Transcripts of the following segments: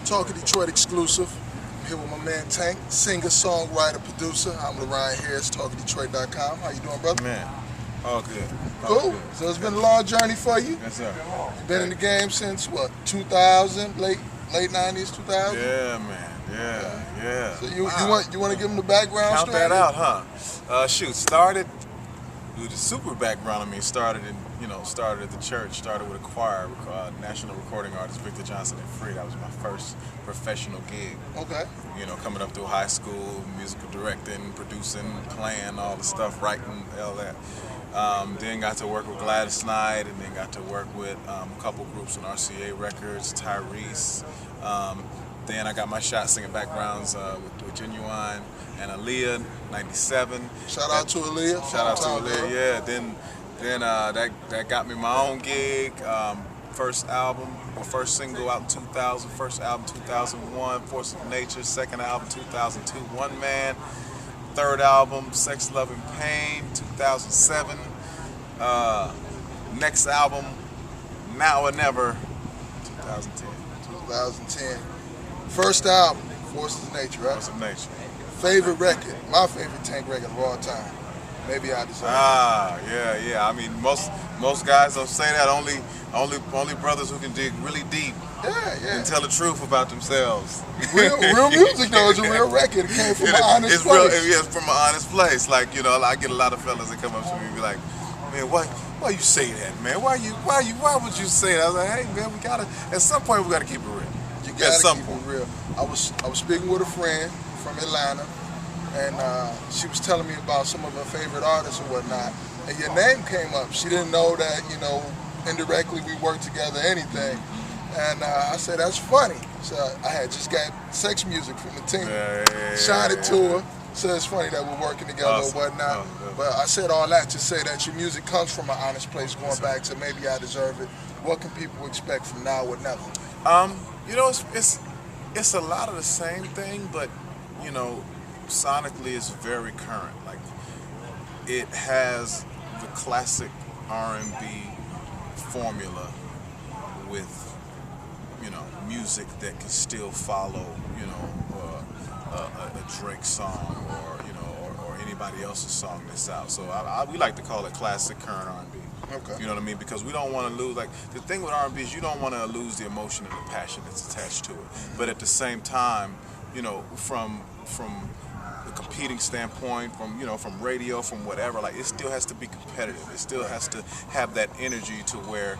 Talking Detroit exclusive. I'm here with my man Tank, singer, songwriter, producer. I'm LaRonn here. It's TalkingDetroit.com. How you doing, brother? Man, all good. Cool. So it's been a long journey for you. Yes, sir. You've been in the game since what? 2000, late 90s, 2000. Yeah, man. Yeah. So you want to give them the background Count story? that out, huh? Started with the super background. Started at the church. Started with a choir, national recording artist Victor Johnson and Free. That was my first professional gig. Okay. Coming up through high school, musical directing, producing, playing, all the stuff, writing, all that. Then got to work with Gladys Knight, and then got to work with a couple groups on RCA Records, Tyrese. Then I got my shot singing backgrounds with Genuine and Aaliyah, 97. Shout out to Aaliyah. Shout out to Aaliyah, yeah. Then that got me my own gig. First single out in 2000, first album 2001, Force of Nature, second album 2002, One Man, third album, Sex, Love, and Pain, 2007. Next album, Now or Never, 2010. 2010. First album, Force of Nature, right? Force of Nature. Favorite record, my favorite Tank record of all time. Maybe I deserve it. Yeah. Most guys don't say that. Only brothers who can dig really deep and tell the truth about themselves. Real music though. It's a real record. It came from an honest place. It's from an honest place. Like, I get a lot of fellas that come up to me and be like, man, why you say that, man? Why would you say that? I was like, hey man, at some point we gotta keep it real. You gotta keep it real. I was speaking with a friend from Atlanta, and she was telling me about some of her favorite artists and whatnot, and your name came up. She didn't know that, indirectly we worked together, anything. And I said, that's funny. So I had just got Sex Music from the team. Shot it to her. So it's funny that we're working together and whatnot. But I said all that to say that your music comes from an honest place, going back to Maybe I Deserve It. What can people expect from Now or Never? It's a lot of the same thing, but sonically it's very current. Like, it has the classic R&B formula with music that can still follow a Drake song or anybody else's song that's out. So we like to call it classic current R&B. Okay. You know what I mean? Because we don't want to lose, like, the thing with R&B is you don't want to lose the emotion and the passion that's attached to it. But at the same time, from the competing standpoint, from radio, from whatever, like, it still has to be competitive. It still has to have that energy to where,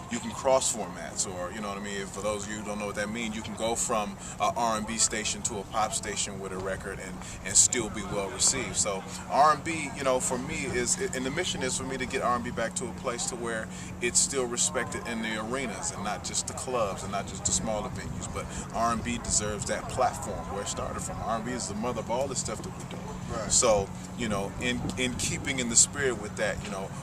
you can cross formats, or, you know what I mean? For those of you who don't know what that means, you can go from an R&B station to a pop station with a record and still be well received. So R&B, for me and the mission is for me to get R&B back to a place to where it's still respected in the arenas and not just the clubs and not just the smaller venues. But R&B deserves that platform where it started from. R&B is the mother of all the stuff that we're doing. Right. So, in keeping in the spirit with that,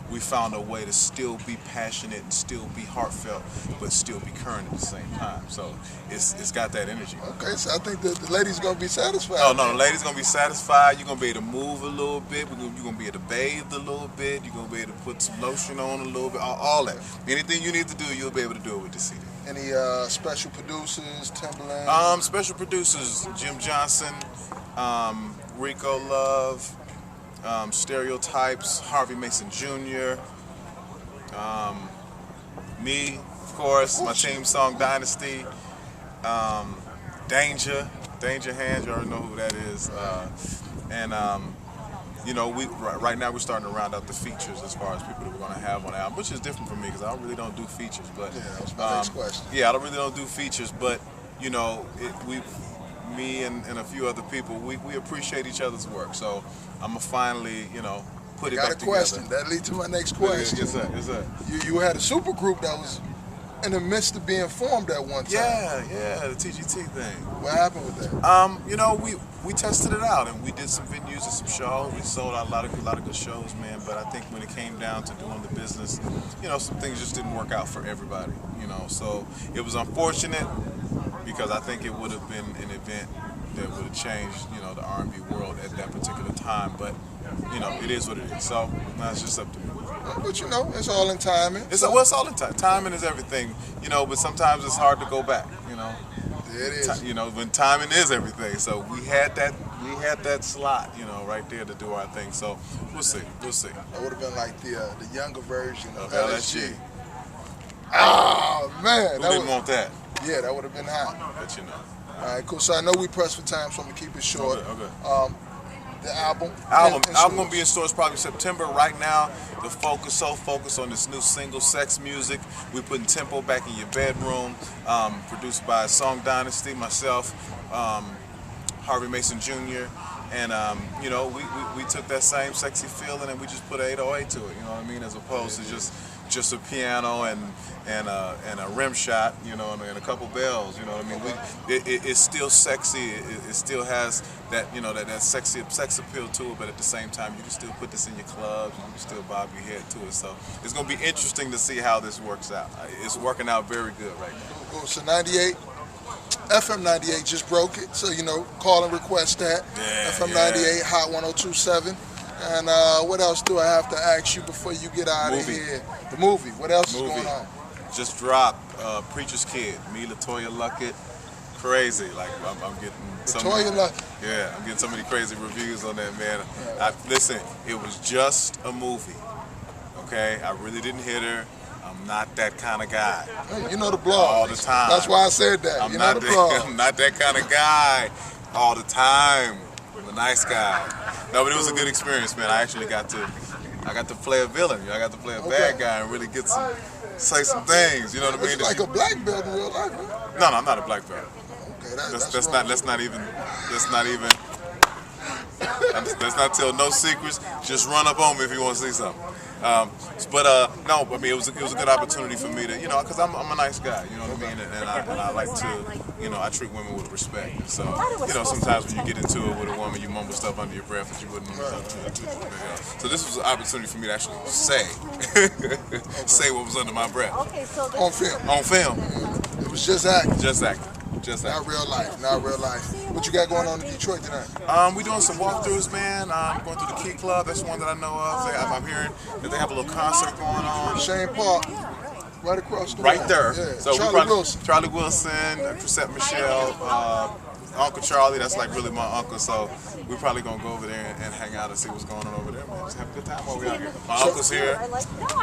we found a way to still be passionate and still be heartfelt, but still be current at the same time. So it's got that energy. Okay, so I think the ladies gonna be satisfied. No, the ladies gonna be satisfied. You're gonna be able to move a little bit. You're gonna be able to bathe a little bit. You're gonna be able to put some lotion on a little bit. All that. Anything you need to do, you'll be able to do it with the CD. Any special producers, Timberland? Special producers: Jim Johnson, Rico Love, Stereotypes, Harvey Mason Jr., me, of course, my team song Dynasty, Danger Hands, you already know who that is, right now we're starting to round out the features as far as people that we're going to have on the album, which is different for me because I really don't do features. But yeah, that was my next question. Yeah, I really don't do features, but me and a few other people, we appreciate each other's work. So I'm gonna finally, put it back together. Got a question. That leads to my next question. Yes, sir. You had a super group that was in the midst of being formed at one time. Yeah, the TGT thing. What happened with that? We tested it out and we did some venues and some shows. We sold out a lot of good shows, man. But I think when it came down to doing the business, some things just didn't work out for everybody. So it was unfortunate because I think it would have been an event that would have changed, the R&B world at that particular time. But it is what it is. So now it's just up to me. But it's all in timing. It's all in time. Timing is everything, but sometimes it's hard to go back, There it is. You know, when timing is everything. So we had that slot, you know, right there to do our thing. So we'll see. That would have been like the younger version of LSG. Oh man, Who didn't want that? Yeah, that would have been hot. But you know. All right, cool. So I know we pressed for time, so I'm gonna keep it short. Okay. The album Gonna be in stores probably September. Right now, the focus on this new single, Sex Music. We're putting tempo back in your bedroom. Produced by Song Dynasty, myself, Harvey Mason Jr. And you know, we took that same sexy feeling and we just put an 808 to it. You know what I mean? As opposed to just a piano and a rim shot, you know, and a couple bells, you know what I mean? It's still sexy. It still has that, you know, that sexy sex appeal to it, but at the same time, you can still put this in your clubs. You can still bob your head to it. So it's gonna be interesting to see how this works out. It's working out very good right now. Cool. So 98. FM 98 just broke it, so you know, call and request that. Yeah, FM 98 Hot 102.7. And what else do I have to ask you before you get out of here? The movie. What else is going on? Just dropped Preacher's Kid, me, LaToya Luckett. Crazy, like I'm getting LaToya Luckett. Yeah, I'm getting so many crazy reviews on that, man. Listen, it was just a movie. Okay, I really didn't hit her. I'm not that kind of guy. Hey, you know the blog. All the time. That's why I said that. I'm you not know the blog. I'm not that kind of guy all the time. I'm a nice guy. No, but it was a good experience, man. I actually got to play a villain. I got to play a bad guy and really say some things. You know what I mean? It's like a black belt in real life, right? No, I'm not a black belt. Okay, Let's not tell no secrets. Just run up on me if you want to see something. No, I mean it was a good opportunity for me to, you know, because I'm a nice guy, you know what I mean, and I like to, you know, I treat women with respect. So, you know, sometimes when you get into it with a woman, you mumble stuff under your breath that you wouldn't. So this was an opportunity for me to actually say what was under my breath. On film. On film. It was just acting. Just acting. Not real life. What you got going on in Detroit tonight? We're doing some walkthroughs, man. Going through the Key Club. That's one that I know of. I'm hearing that they have a little concert going on. Shane Park, right across the right way. there. Yeah. So Charlie Wilson, Chrisette Michelle, Uncle Charlie. That's like really my uncle. So we're probably gonna go over there and hang out and see what's going on over there, man. Just have a good time while we're out here. My uncle's here.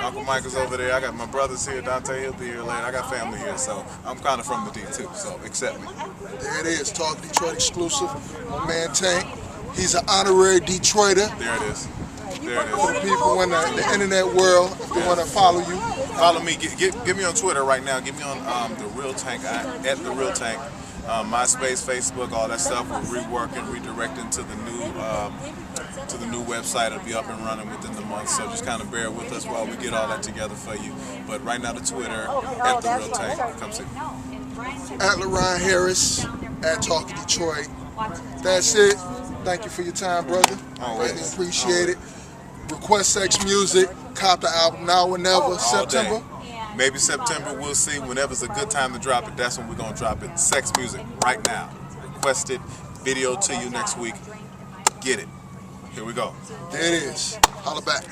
Uncle Michael's over there. I got my brothers here. Dante, he'll be here later. I got family here, so I'm kind of from the D too. So accept me. There it is. Talk Detroit exclusive. My man Tank. He's an honorary Detroiter. There it is. For the people in the internet world, if they want to follow you. Follow me. Get me on Twitter right now. Get me on The Real Tank, at The Real Tank. MySpace, Facebook, all that stuff. We're reworking, redirecting to the new website. It'll be up and running within the month. So just kind of bear with us while we get all that together for you. But right now, the Twitter at The Real Tank. Come see me. At LaRonn Harris, at Talking Detroit. That's it. Thank you for your time, brother. Always. Greatly appreciate it. Request Sex Music. Cop the album now or never. All September. day. Maybe September, we'll see. Whenever's a good time to drop it, that's when we're going to drop it. Sex Music, right now. Request it. Video to you next week. Get it. Here we go. There it is. Holla back.